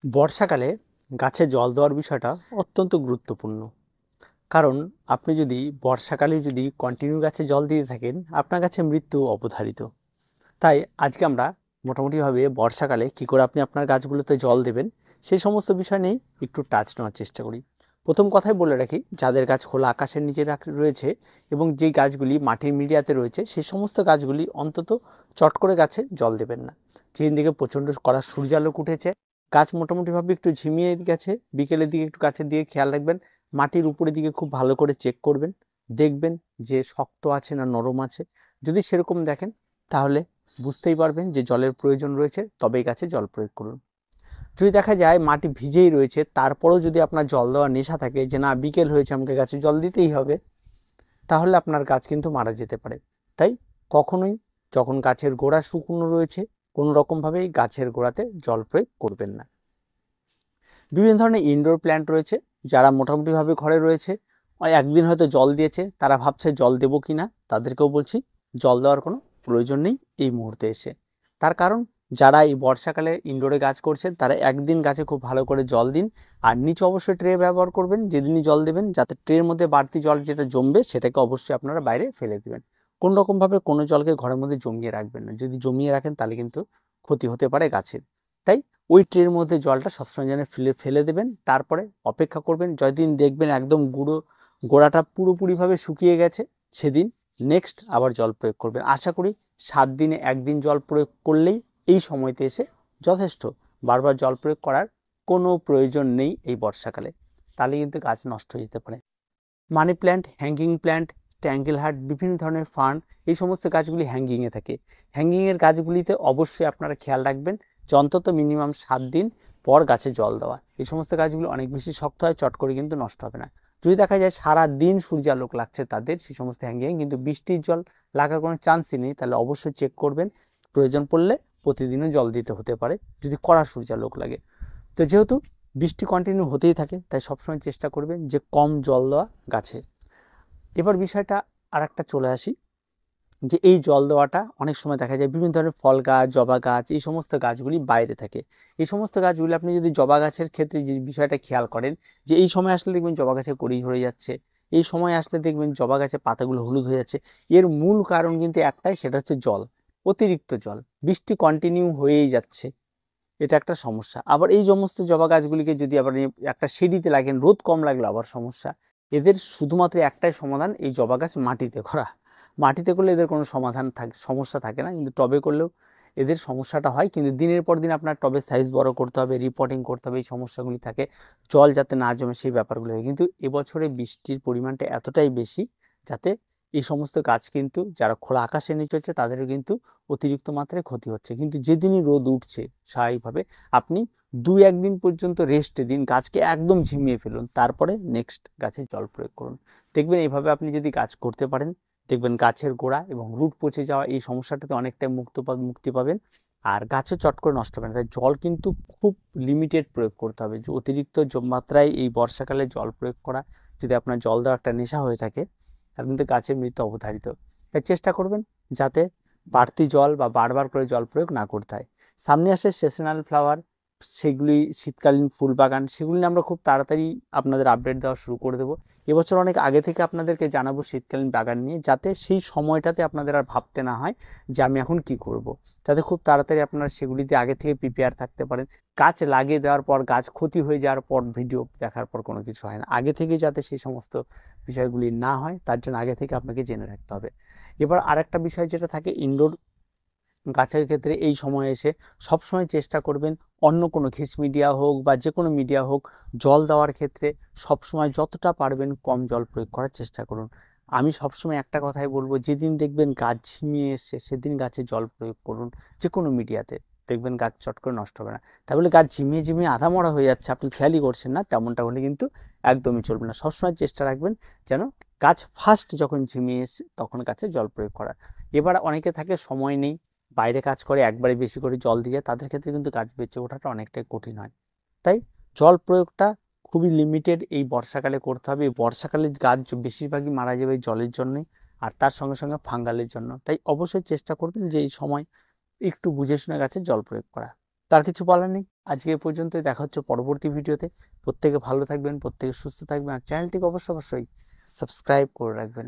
বর্ষাকালে গাছে জল দেওয়ার বিষয়টা অত্যন্ত গুরুত্বপূর্ণ। কারণ আপনি যদি বর্ষাকালে কন্টিনিউ গাছে জল দিতে থাকেন, আপনার গাছে মৃত্যু অবধারিত। তাই আজকে আমরা মোটামুটিভাবে বর্ষাকালে কী করে আপনি আপনার গাছগুলোতে জল দেবেন সেই সমস্ত বিষয় নিয়েই একটু টাচ নেওয়ার চেষ্টা করি। প্রথম কথাই বলে রাখি, যাদের গাছ খোলা আকাশের নিচে রয়েছে এবং যেই গাছগুলি মাটির মিডিয়াতে রয়েছে সেই সমস্ত গাছগুলি অন্তত চট করে গাছে জল দেবেন না। যেদিন দিকে প্রচণ্ড কড়া সূর্যালোক উঠেছে, গাছ মোটামুটিভাবে একটু ঝিমিয়ে গেছে, বিকেলের দিকে একটু গাছের দিকে খেয়াল রাখবেন। মাটির উপরের দিকে খুব ভালো করে চেক করবেন, দেখবেন যে শক্ত আছে না নরম আছে। যদি সেরকম দেখেন তাহলে বুঝতেই পারবেন যে জলের প্রয়োজন রয়েছে, তবেই গাছে জল প্রয়োগ করুন। যদি দেখা যায় মাটি ভিজেই রয়েছে, তারপরেও যদি আপনার জল দেওয়ার নেশা থাকে যে না বিকেল হয়েছে আমাকে গাছে জল দিতেই হবে, তাহলে আপনার গাছ কিন্তু মারা যেতে পারে। তাই কখনোই যখন গাছের গোড়া শুকনো রয়েছে কোনো রকমভাবেই গাছের গোড়াতে জল প্রয়োগ করবেন না। বিভিন্ন ধরনের ইনডোর প্ল্যান্ট রয়েছে, যারা মোটামুটিভাবে ঘরে রয়েছে, একদিন হয়তো জল দিয়েছে, তারা ভাবছে জল দেবো কি না, তাদেরকেও বলছি জল দেওয়ার কোনো প্রয়োজন নেই এই মুহূর্তে এসে। তার কারণ যারা এই বর্ষাকালে ইনডোরে গাছ করছেন তারা একদিন গাছে খুব ভালো করে জল দিন। আর নিচে অবশ্যই ট্রে ব্যবহার করবেন যেদিনই জল দেবেন, যাতে ট্রের মধ্যে বাড়তি জল যেটা জমবে সেটাকে অবশ্যই আপনারা বাইরে ফেলে দেবেন। কোনো রকমভাবে কোনো জলকে ঘরের মধ্যে জমিয়ে রাখবেন না, যদি জমিয়ে রাখেন তাহলে কিন্তু ক্ষতি হতে পারে গাছের। তাই ওই ট্রের মধ্যে জলটা সবসময় যেন ফেলে দেবেন, তারপরে অপেক্ষা করবেন। যেদিন দেখবেন একদম গোড়াটা পুরোপুরিভাবে শুকিয়ে গেছে, সেদিন নেক্সট আবার জল প্রয়োগ করবেন। আশা করি 7 দিনে একদিন জল প্রয়োগ করলেই এই সময়তে এসে যথেষ্ট। বারবার জল প্রয়োগ করার কোনো প্রয়োজন নেই এই বর্ষাকালে, তাহলে কিন্তু গাছ নষ্ট হয়ে যেতে পারে। Money plant, hanging plant, tangle heart, বিভিন্ন ধরনের ফার্ন, এই সমস্ত গাছগুলি হ্যাঙ্গিংয়ে থাকে। হ্যাঙ্গিংয়ের গাছগুলিতে অবশ্যই আপনারা খেয়াল রাখবেন যে অন্তত মিনিমাম 7 দিন পর গাছে জল দেওয়া। এই সমস্ত গাছগুলি অনেক বেশি শক্ত হয়, চট করে কিন্তু নষ্ট হবে না। যদি দেখা যায় সারা দিন সূর্যালোক লাগছে তাদের, সেই সমস্ত হ্যাঙ্গিং কিন্তু বৃষ্টির জল লাগার কোনো চান্সই নেই, তাহলে অবশ্যই চেক করবেন। প্রয়োজন পড়লে প্রতিদিনও জল দিতে হতে পারে যদি কড়া সূর্যালোক লাগে। তো যেহেতু বৃষ্টি কন্টিনিউ হতেই থাকে, তাই সবসময় চেষ্টা করবেন যে কম জল দেওয়া গাছে। এবার বিষয়টা আর একটা চলে আসি, যে এই জল দেওয়াটা অনেক সময় দেখা যায় বিভিন্ন ধরনের ফল গাছ, জবা গাছ, এই সমস্ত গাছগুলি বাইরে থাকে। এই সমস্ত গাছগুলি আপনি যদি জবা গাছের ক্ষেত্রে যে বিষয়টা খেয়াল করেন, যে এই সময় আসলে দেখবেন জবা গাছের কড়ি ঝরে যাচ্ছে, এই সময় আসলে দেখবেন জবা গাছের পাতাগুলো হলুদ হয়ে যাচ্ছে। এর মূল কারণ কিন্তু একটাই, সেটা হচ্ছে জল, অতিরিক্ত জল। বৃষ্টি কন্টিনিউ হয়েই যাচ্ছে, এটা একটা সমস্যা। আবার এই সমস্ত জবা গাছগুলিকে যদি আবার একটা সিঁড়িতে লাগেন, রোদ কম লাগলো আবার সমস্যা। এদের শুধুমাত্র একটাই সমাধান, এই জবা গাছ মাটিতে করা। মাটিতে করলে এদের কোনো সমস্যা থাকে না, কিন্তু টবে করলেও এদের সমস্যাটা হয়। কিন্তু দিনের পর দিন আপনার টবের সাইজ বড় করতে হবে, রিপোর্টিং করতে হবে, এই সমস্যাগুলি থাকে। জল যাতে না জমে সেই ব্যাপারগুলো হয়। কিন্তু এবছরে বৃষ্টির পরিমাণটা এতটাই বেশি যাতে এই সমস্ত গাছ কিন্তু যারা খোলা আকাশের নিচে হচ্ছে তাদেরও কিন্তু অতিরিক্ত মাত্রায় ক্ষতি হচ্ছে। কিন্তু যেদিনই রোদ উঠছে স্বাভাবিকভাবে, আপনি 2-1 দিন পর্যন্ত রেস্টে দিন, গাছকে একদম ঝিমিয়ে ফেলুন, তারপরে নেক্সট গাছে জল প্রয়োগ করুন। দেখবেন এইভাবে আপনি যদি কাজ করতে পারেন, দেখবেন গাছের গোড়া এবং রুট পচে যাওয়া এই সমস্যাটাতে অনেকটাই মুক্তি পাবেন। আর গাছও চট করে নষ্ট হবে না। তাই জল কিন্তু খুব লিমিটেড প্রয়োগ করতে হবে। যে অতিরিক্ত মাত্রায় এই বর্ষাকালে জল প্রয়োগ করা, যদি আপনার জল দেওয়া একটা নেশা হয়ে থাকে, তাহলে কিন্তু গাছের মৃত্যু অবধারিত। তাই চেষ্টা করবেন যাতে বাড়তি জল বা বারবার করে জল প্রয়োগ না করতে হয়। সামনে আসে সেসনাল ফ্লাওয়ার, সেগুলি শীতকালীন ফুল বাগান, সেগুলি আমরা খুব তাড়াতাড়ি আপনাদের আপডেট দেওয়া শুরু করে দেবো। এবছর অনেক আগে থেকে আপনাদেরকে জানাবো শীতকালীন বাগান নিয়ে, যাতে সেই সময়টাতে আপনাদের আর ভাবতে না হয় যে আমি এখন কি করব। যাতে খুব তাড়াতাড়ি আপনারা সেগুলিতে আগে থেকে প্রিপেয়ার থাকতে পারেন। গাছ লাগিয়ে দেওয়ার পর গাছ ক্ষতি হয়ে যাওয়ার পর ভিডিও দেখার পর কোনো কিছু হয় না। আগে থেকে যাতে সেই সমস্ত বিষয়গুলি না হয় তার জন্য আগে থেকে আপনাকে জেনে রাখতে হবে। এবার আরেকটা বিষয় যেটা থাকে ইনডোর গাছের ক্ষেত্রে, এই সময় এসে সবসময় চেষ্টা করবেন অন্য কোনো ঘিস মিডিয়া হোক বা যে কোনো মিডিয়া হোক, জল দেওয়ার ক্ষেত্রে সবসময় যতটা পারবেন কম জল প্রয়োগ করার চেষ্টা করুন। আমি সবসময় একটা কথাই বলবো, যেদিন দেখবেন গাছ ঝিমিয়ে এসছে সেদিন গাছে জল প্রয়োগ করুন। যে কোনো মিডিয়াতে দেখবেন গাছ চট করে নষ্ট হবে না। তাই বলে গাছ ঝিমিয়ে ঝিমিয়ে আধা মরা হয়ে যাচ্ছে আপনি খেয়ালই করছেন না, তেমনটা হলে কিন্তু একদমই চলবে না। সবসময় চেষ্টা রাখবেন যেন গাছ ফার্স্ট যখন ঝিমিয়ে এসছে তখন গাছে জল প্রয়োগ করার। এবার অনেকে থাকে সময় নেই, বাইরে কাজ করে, একবারে বেশি করে জল দিয়ে, তাদের ক্ষেত্রে কিন্তু গাছ বেঁচে ওঠাটা অনেকটাই কঠিন হয়। তাই জল প্রয়োগটা খুবই লিমিটেড এই বর্ষাকালে করতে হবে। এই বর্ষাকালে গাছ বেশিরভাগই মারা যাবে এই জলের জন্যই, আর তার সঙ্গে সঙ্গে ফাঙ্গালের জন্য। তাই অবশ্যই চেষ্টা করবেন যে এই সময় একটু বুঝে শুনে গাছে জল প্রয়োগ করা। তার কিছু বলার নেই। আজকে এ পর্যন্তই, দেখা হচ্ছে পরবর্তী ভিডিওতে। প্রত্যেকে ভালো থাকবেন, প্রত্যেকে সুস্থ থাকবেন, আর চ্যানেলটিকে অবশ্যই সাবস্ক্রাইব করে রাখবেন।